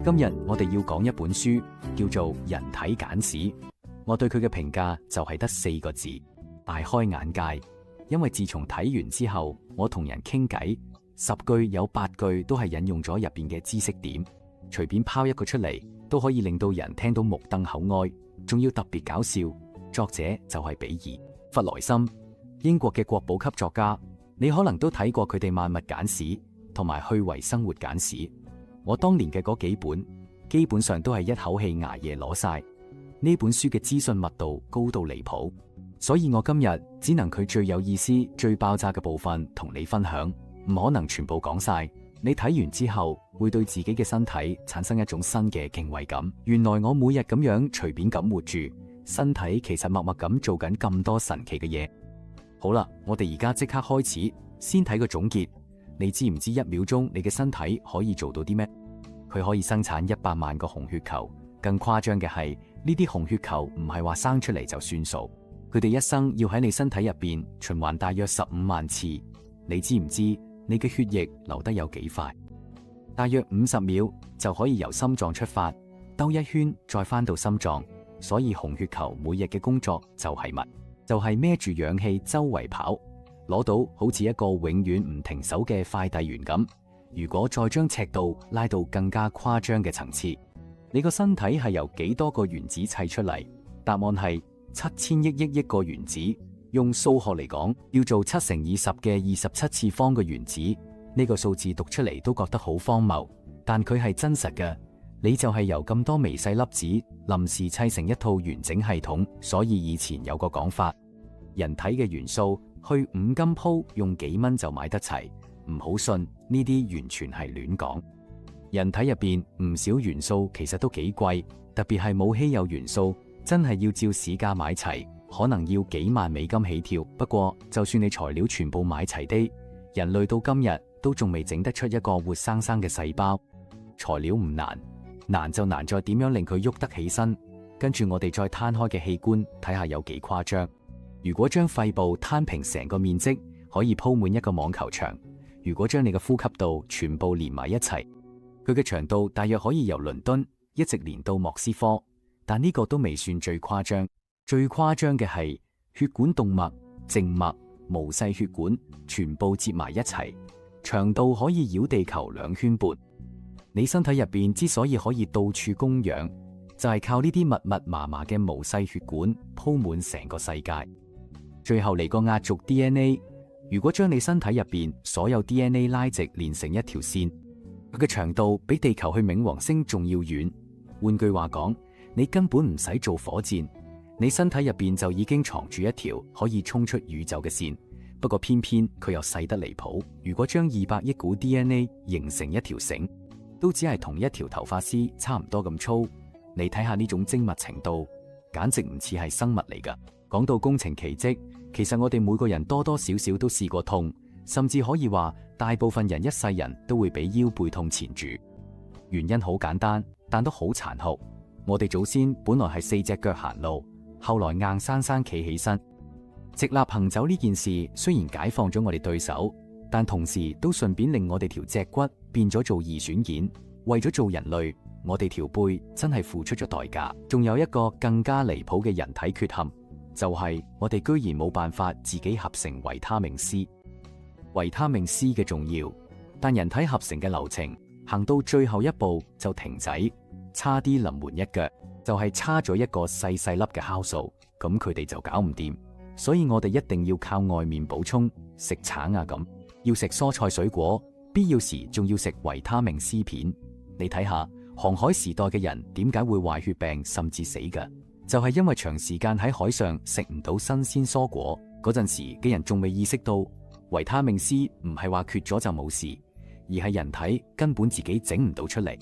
今日我哋要講一本書，叫做《人體簡史》。我對佢嘅評價就係得4個字：大開眼界。因為自從睇完之後，我同人傾偈，10句有8句都係引用咗入邊嘅知識點，隨便拋一個出嚟，都可以令到人聽到目瞪口呆，仲要特別搞笑。作者就係比爾·弗萊森，英國嘅國寶級作家。你可能都睇過佢哋萬物簡史同埋趣味生活簡史。我當年嘅嗰幾本基本上都係一口氣捱夜攞晒。呢本書嘅資訊密度高到離譜，所以我今日只能佢最有意思、最爆炸嘅部分同你分享，唔可能全部講晒。你睇完之後會對自己嘅身體產生一種新嘅敬畏感。原來我每日咁樣隨便咁活住，身體其實默默咁做緊咁多神奇嘅嘢。好啦，我哋而家即刻開始，先睇個總結。你知唔知1秒鐘你嘅身體可以做到啲咩？佢可以生產100萬個紅血球。更誇張嘅係，呢啲紅血球唔係話生出嚟就算數，佢哋一生要喺你身體入邊循環大約15萬次。你知唔知你嘅血液流得有幾快？大約50秒就可以由心臟出發，兜一圈再返到心臟。所以紅血球每日嘅工作就係乜？就係孭住氧氣周圍跑，攞到好似一個永遠唔停手嘅快遞員咁。如果再將尺度拉到更加誇張嘅層次，你個身體係由幾多個原子砌出嚟？答案係7000億個原子。用數學嚟講，要做7乘以10嘅27次方嘅原子。呢個數字讀出嚟都覺得好荒謬，但佢係真實嘅。你就係由咁多微細粒子臨時砌成一套完整系統。所以以前有個講法，人體嘅元素去5金鋪用幾蚊就買得齊。唔好信，呢啲完全係亂講。人體入邊唔少元素其實都幾貴，特別係冇稀有元素，真係要照市價買齊，可能要幾萬美金起跳。不過就算你材料全部買齊啲，人類到今日都仲未整得出一個活生生嘅細胞。材料唔難，難就難在點樣令佢喐得起身。跟住我哋再攤開嘅器官睇下有幾誇張。如果將肺部攤平成個面積，可以鋪滿一個網球場。如果將你嘅呼吸道全部連埋一齊，佢嘅長度大約可以由倫敦一直連到莫斯科。但呢個都未算最誇張，最誇張嘅係血管動脈、靜脈、毛細血管全部接埋一齊，長度可以繞地球2圈半。你身體入邊之所以可以到處供氧，就係靠呢啲密密麻麻嘅毛細血管鋪滿成個世界。最後嚟個壓軸 DNA。如果將你身體入邊所有 DNA 拉直連成一條線，佢嘅長度比地球去冥王星仲要遠。換句話講，你根本唔使做火箭，你身體入邊就已經藏住一條可以衝出宇宙嘅線。不過偏偏佢又細得離譜。如果將200億股 DNA 形成一條繩，都只係同一條頭髮絲差唔多咁粗。你睇下呢種精密程度，簡直唔似係生物嚟㗎。講到工程奇蹟，其實我哋每個人多多少少都試過痛，甚至可以話大部分人一世人都會俾腰背痛纏住。原因好簡單，但都好殘酷。我哋祖先本來係4隻腳行路，後來硬生生企起身。直立行走呢件事雖然解放咗我哋對手，但同時都順便令我哋條脊骨變咗做二選件。為咗做人類，我哋條背真係付出咗代價。仲有一個更加離譜嘅人體缺陷，就係我哋居然冇辦法自己合成維他命 C。維他命 C 嘅重要，但人體合成嘅流程行到最後一步就停滯，差啲臨門一腳，就係差咗一個細細粒嘅酵素，咁佢哋就搞唔掂。所以我哋一定要靠外面補充，食橙啊咁，要食蔬菜水果，必要時仲要食維他命 C 片。你睇下航海時代嘅人點解會壞血病甚至死㗎？就係因為長時間喺海上食唔到新鮮蔬果。嗰陣時嘅人仲未意識到維他命 C 唔係話缺咗就冇事，而係人體根本自己整唔到出嚟。